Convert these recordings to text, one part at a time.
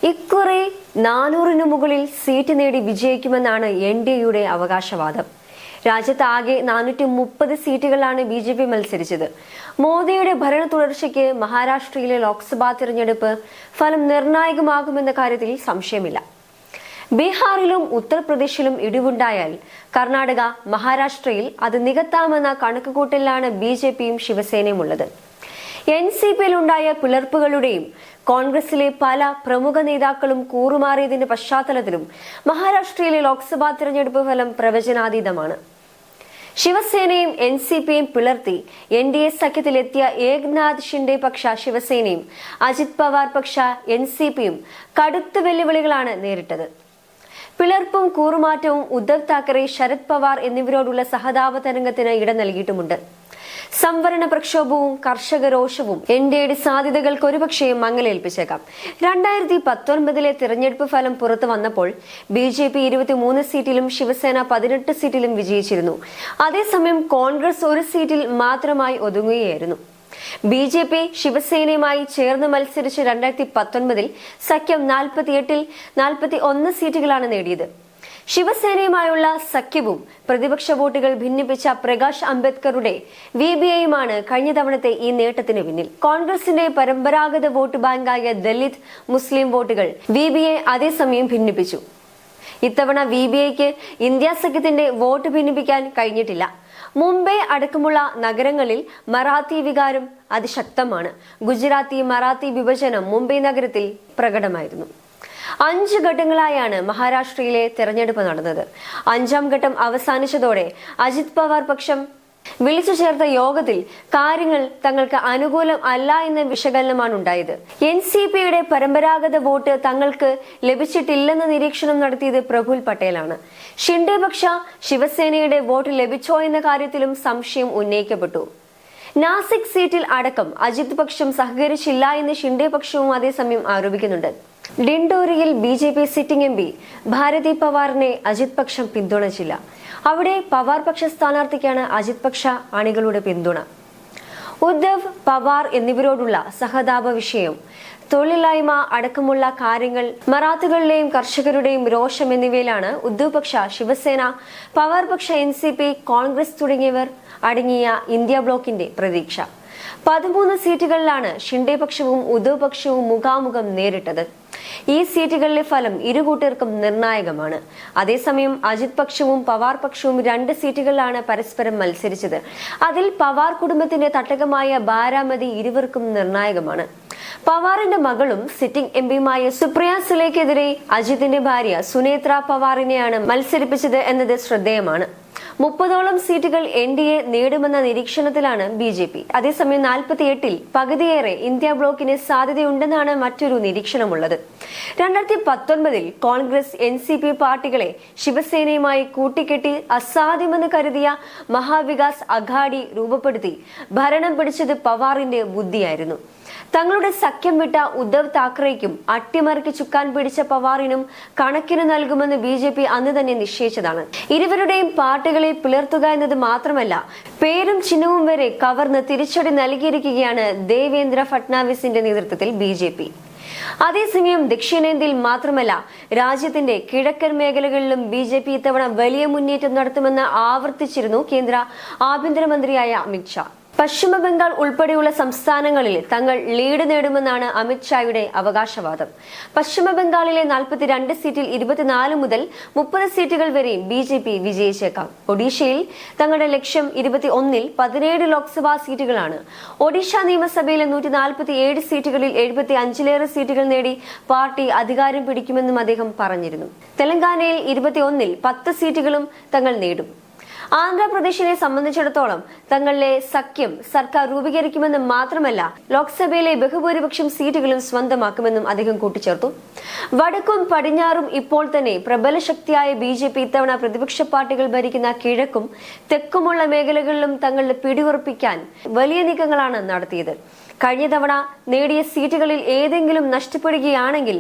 ഇക്കുറി 400-ന് മുകളിൽ സീറ്റ് നേടി വിജയിക്കുമെന്നാണ് NDAയുടെ അവകാശവാദം. രാജ്യത്താകെ 430 സീറ്റുകളാണ് BJP മത്സരിച്ചത്. മോദിയുടെ ഭരണ തുടർച്ചയ്ക്ക് മഹാരാഷ്ട്രയിലെ ലോക്സഭാ തിരഞ്ഞെടുപ്പ് ഫലം നിർണായകമാകുമെന്ന കാര്യത്തിൽ സംശയമില്ല. ബീഹാറിലും ഉത്തർപ്രദേശിലും ഇടിവുണ്ടായാൽ കർണാടക, മഹാരാഷ്ട്രയിൽ അത് നികത്താമെന്ന കണക്കുകൂട്ടലിലാണ് BJPയും ശിവസേനയും ഉള്ളത്. NCPയിലുണ്ടായ പിളർപ്പുകളുടെയും കോൺഗ്രസിലെ പല പ്രമുഖ നേതാക്കളും കൂറുമാറിയതിന്റെ പശ്ചാത്തലത്തിലും മഹാരാഷ്ട്രയിലെ ലോക്സഭാ തിരഞ്ഞെടുപ്പ് ഫലം പ്രവചനാതീതമാണ്. ശിവസേനയും NCPയും പിളർത്തി NDA സഖ്യത്തിലെത്തിയ ഏക്നാഥ് ഷിൻഡെ പക്ഷ ശിവസേനയും അജിത് പവാർ പക്ഷ NCPയും കടുത്ത വെല്ലുവിളികളാണ് നേരിട്ടത്. പിളർപ്പും കൂറുമാറ്റവും ഉദ്ധവ് താക്കറെ, ശരത് പവാർ എന്നിവരോടുള്ള സഹതാപ തരംഗത്തിന് ഇട നൽകിയിട്ടുമുണ്ട്. സംവരണ പ്രക്ഷോഭവും കർഷക രോഷവും NDAയുടെ സാധ്യതകൾക്ക് ഒരുപക്ഷേ മങ്ങലേൽപ്പിച്ചേക്കാം. 2019 തിരഞ്ഞെടുപ്പ് ഫലം പുറത്തു വന്നപ്പോൾ BJP 23 സീറ്റിലും ശിവസേന 18 സീറ്റിലും വിജയിച്ചിരുന്നു. അതേസമയം കോൺഗ്രസ് ഒരു സീറ്റിൽ മാത്രമായി ഒതുങ്ങുകയായിരുന്നു. BJP ശിവസേനയുമായി ചേർന്ന് മത്സരിച്ച് 2019 സഖ്യം 48-ൽ 41 സീറ്റുകളാണ് നേടിയത്. ശിവസേനയുമായുള്ള സഖ്യവും പ്രതിപക്ഷ വോട്ടുകൾ ഭിന്നിപ്പിച്ച പ്രകാശ് അംബേദ്കറുടെ VBAയുമാണ് കഴിഞ്ഞ തവണത്തെ ഈ നേട്ടത്തിന് പിന്നിൽ. കോൺഗ്രസിന്റെ പരമ്പരാഗത വോട്ട് ബാങ്കായ ദലിത് മുസ്ലിം വോട്ടുകൾ VBA അതേസമയം ഭിന്നിപ്പിച്ചു. ഇത്തവണ VBAയ്ക്ക് ഇന്ത്യ സഖ്യത്തിന്റെ വോട്ട് ഭിന്നിപ്പിക്കാൻ കഴിഞ്ഞിട്ടില്ല. മുംബൈ അടക്കമുള്ള നഗരങ്ങളിൽ മറാത്തി വികാരം അതിശക്തമാണ്. ഗുജറാത്തി മറാത്തി വിഭജനം മുംബൈ നഗരത്തിൽ പ്രകടമായിരുന്നു. 5 ഘട്ടങ്ങളായാണ് മഹാരാഷ്ട്രയിലെ തെരഞ്ഞെടുപ്പ് നടന്നത്. 5ാം ഘട്ടം അവസാനിച്ചതോടെ അജിത് പവാർ പക്ഷം വിളിച്ചു ചേർത്ത യോഗത്തിൽ കാര്യങ്ങൾ തങ്ങൾക്ക് അനുകൂലം അല്ല എന്ന വിശകലനമാണ് ഉണ്ടായത്. NCPയുടെ പരമ്പരാഗത വോട്ട് തങ്ങൾക്ക് ലഭിച്ചിട്ടില്ലെന്ന നിരീക്ഷണം നടത്തിയത് പ്രഫുൽ പട്ടേലാണ്. ഷിൻഡെ പക്ഷ ശിവസേനയുടെ വോട്ട് ലഭിച്ചോ എന്ന കാര്യത്തിലും സംശയം ഉന്നയിക്കപ്പെട്ടു. നാസിക് സീറ്റിൽ അടക്കം അജിത് പക്ഷം സഹകരിച്ചില്ല എന്ന് ഷിൻഡെ പക്ഷവും അതേസമയം ആരോപിക്കുന്നുണ്ട്. ഡിൻഡോറിയിൽ BJP സിറ്റിംഗ് MP ഭാരതി പവാറിനെ അജിത് പക്ഷം പിന്തുണച്ചില്ല. അവിടെ പവാർ പക്ഷ സ്ഥാനാർത്ഥിക്കാണ് അജിത് പക്ഷ അണികളുടെ പിന്തുണ. ഉദ്ധവ്, പവാർ എന്നിവരോടുള്ള സഹതാപ വിഷയം, തൊഴിലില്ലായ്മ അടക്കമുള്ള കാര്യങ്ങൾ, മറാത്തുകളിലെയും കർഷകരുടെയും രോഷം എന്നിവയിലാണ് ഉദ്ധവ് പക്ഷ, ശിവസേന, പവാർ പക്ഷ, NCP, കോൺഗ്രസ് തുടങ്ങിയവർ അടങ്ങിയ ഇന്ത്യ ബ്ലോക്കിന്റെ പ്രതീക്ഷ. 13 സീറ്റുകളിലാണ് ഷിൻഡെ പക്ഷവും ഉദ്ധവ് പക്ഷവും മുഖാമുഖം നേരിട്ടത്. ഈ സീറ്റുകളിലെ ഫലം ഇരുകൂട്ടർക്കും നിർണായകമാണ്. അതേസമയം അജിത് പക്ഷവും പവാർ പക്ഷവും 2 സീറ്റുകളിലാണ് പരസ്പരം മത്സരിച്ചത്. അതിൽ പവാർ കുടുംബത്തിന്റെ തട്ടകമായ ബാരാമതി ഇരുവർക്കും നിർണായകമാണ്. പവാറിന്റെ മകളും സിറ്റിംഗ് MPയുമായ സുപ്രിയ സുലെക്കെതിരെ അജിത്തിന്റെ ഭാര്യ സുനേത്ര പവാറിനെയാണ് മത്സരിപ്പിച്ചത് എന്നത് ശ്രദ്ധേയമാണ്. 30ഓളം സീറ്റുകൾ NDA നേടുമെന്ന നിരീക്ഷണത്തിലാണ് BJP. അതേസമയം 48-ൽ പകുതിയേറെ ഇന്ത്യ ബ്ലോക്കിന് സാധ്യതയുണ്ടെന്നാണ് മറ്റൊരു നിരീക്ഷണമുള്ളത്. 2019-ൽ കോൺഗ്രസ് NCP പാർട്ടികളെ ശിവസേനയുമായി കൂട്ടിക്കെട്ടി അസാധ്യമെന്ന് കരുതിയ മഹാവികാസ് അഘാഡി രൂപപ്പെടുത്തി ഭരണം പിടിച്ചത് പവാറിന്റെ ബുദ്ധിയായിരുന്നു. തങ്ങളുടെ സഖ്യം വിട്ട ഉദ്ധവ് താക്കറേക്കും അട്ടിമറിക്ക് ചുക്കാൻ പിടിച്ച പവാറിനും കണക്കിന് നൽകുമെന്ന് BJP അന്ന് തന്നെ നിശ്ചയിച്ചതാണ്. ഇരുവരുടെയും പാർട്ടികളെ പിളർത്തുക എന്നത് മാത്രമല്ല, പേരും ചിഹ്നവും വരെ കവർന്ന് തിരിച്ചടി നൽകിയിരിക്കുകയാണ് ദേവേന്ദ്ര ഫട്നാവിസിന്റെ നേതൃത്വത്തിൽ BJP. അതേസമയം ദക്ഷിണേന്ത്യയിൽ മാത്രമല്ല, രാജ്യത്തിന്റെ കിഴക്കൻ മേഖലകളിലും BJP ഇത്തവണ വലിയ മുന്നേറ്റം നടത്തുമെന്ന് ആവർത്തിച്ചിരുന്നു കേന്ദ്ര ആഭ്യന്തരമന്ത്രിയായ അമിത്ഷാ. പശ്ചിമ ബംഗാൾ ഉൾപ്പെടെയുള്ള സംസ്ഥാനങ്ങളിൽ തങ്ങൾ ലീഡ് നേടുമെന്നാണ് അമിത്ഷായുടെ അവകാശവാദം. പശ്ചിമ ബംഗാളിലെ 42 സീറ്റിൽ 24 മുതൽ 30 സീറ്റുകൾ വരെയും BJP വിജയിച്ചേക്കാം. ഒഡീഷയിൽ തങ്ങളുടെ ലക്ഷ്യം 21-ൽ 17 ലോക്സഭാ സീറ്റുകളാണ്. ഒഡീഷ നിയമസഭയിലെ 147 സീറ്റുകളിൽ 75ലേറെ സീറ്റുകൾ നേടി പാർട്ടി അധികാരം പിടിക്കുമെന്നും അദ്ദേഹം പറഞ്ഞിരുന്നു. തെലങ്കാനയിൽ 21-ൽ 10 സീറ്റുകളും തങ്ങൾ നേടും. ആന്ധ്രാപ്രദേശിനെ സംബന്ധിച്ചിടത്തോളം തങ്ങളിലെ സഖ്യം സർക്കാർ രൂപീകരിക്കുമെന്ന് മാത്രമല്ല, ലോക്സഭയിലെ ബഹുഭൂരിപക്ഷം സീറ്റുകളും സ്വന്തമാക്കുമെന്നും അദ്ദേഹം കൂട്ടിച്ചേർത്തു. വടക്കും പടിഞ്ഞാറും ഇപ്പോൾ തന്നെ പ്രബല ശക്തിയായ BJP ഇത്തവണ പ്രതിപക്ഷ പാർട്ടികൾ ഭരിക്കുന്ന കിഴക്കും തെക്കുമുള്ള മേഖലകളിലും തങ്ങളുടെ പിടിയുറപ്പിക്കാൻ വലിയ നീക്കങ്ങളാണ് നടത്തിയത്. കഴിഞ്ഞ തവണ നേടിയ സീറ്റുകളിൽ ഏതെങ്കിലും നഷ്ടപ്പെടുകയാണെങ്കിൽ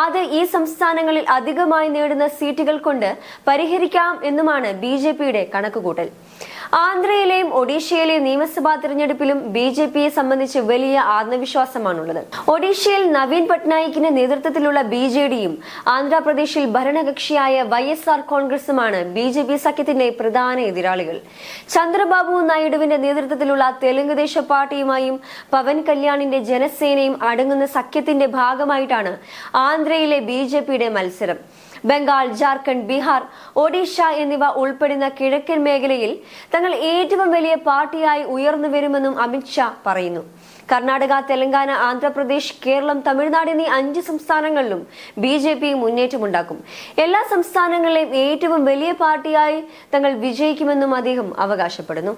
അത് ഈ സംസ്ഥാനങ്ങളിൽ അധികമായി നേടുന്ന സീറ്റുകൾ കൊണ്ട് പരിഹരിക്കാം എന്നുമാണ് BJPയുടെ കണക്കുകൂട്ടൽ. ആന്ധ്രയിലെയും ഒഡീഷയിലെയും നിയമസഭാ തിരഞ്ഞെടുപ്പിലും BJPയെ സംബന്ധിച്ച് വലിയ ആത്മവിശ്വാസമാണുള്ളത്. ഒഡീഷയിൽ നവീൻ പട്നായിക്കിന്റെ നേതൃത്വത്തിലുള്ള BJDയും ആന്ധ്രാപ്രദേശിൽ ഭരണകക്ഷിയായ YSR കോൺഗ്രസുമാണ് BJP സഖ്യത്തിന്റെ പ്രധാന എതിരാളികൾ. ചന്ദ്രബാബു നായിഡുവിന്റെ നേതൃത്വത്തിലുള്ള തെലുങ്കുദേശ പാർട്ടിയുമായും പവൻ കല്യാണിന്റെ ജനസേനയും അടങ്ങുന്ന സഖ്യത്തിന്റെ ഭാഗമായിട്ടാണ് ആന്ധ്രയിലെ BJPയുടെ മത്സരം. ബംഗാൾ, ജാർഖണ്ഡ്, ബീഹാർ, ഒഡീഷ എന്നിവ ഉൾപ്പെടുന്ന കിഴക്കൻ മേഖലയിൽ തങ്ങൾ ഏറ്റവും വലിയ പാർട്ടിയായി ഉയർന്നു വരുമെന്നും അമിത്ഷാ പറയുന്നു. കർണാടക, തെലങ്കാന, ആന്ധ്രാപ്രദേശ്, കേരളം, തമിഴ്നാട് എന്നീ 5 സംസ്ഥാനങ്ങളിലും BJP മുന്നേറ്റമുണ്ടാക്കും. എല്ലാ സംസ്ഥാനങ്ങളിലെയും ഏറ്റവും വലിയ പാർട്ടിയായി തങ്ങൾ വിജയിക്കുമെന്നും അദ്ദേഹം അവകാശപ്പെടുന്നു.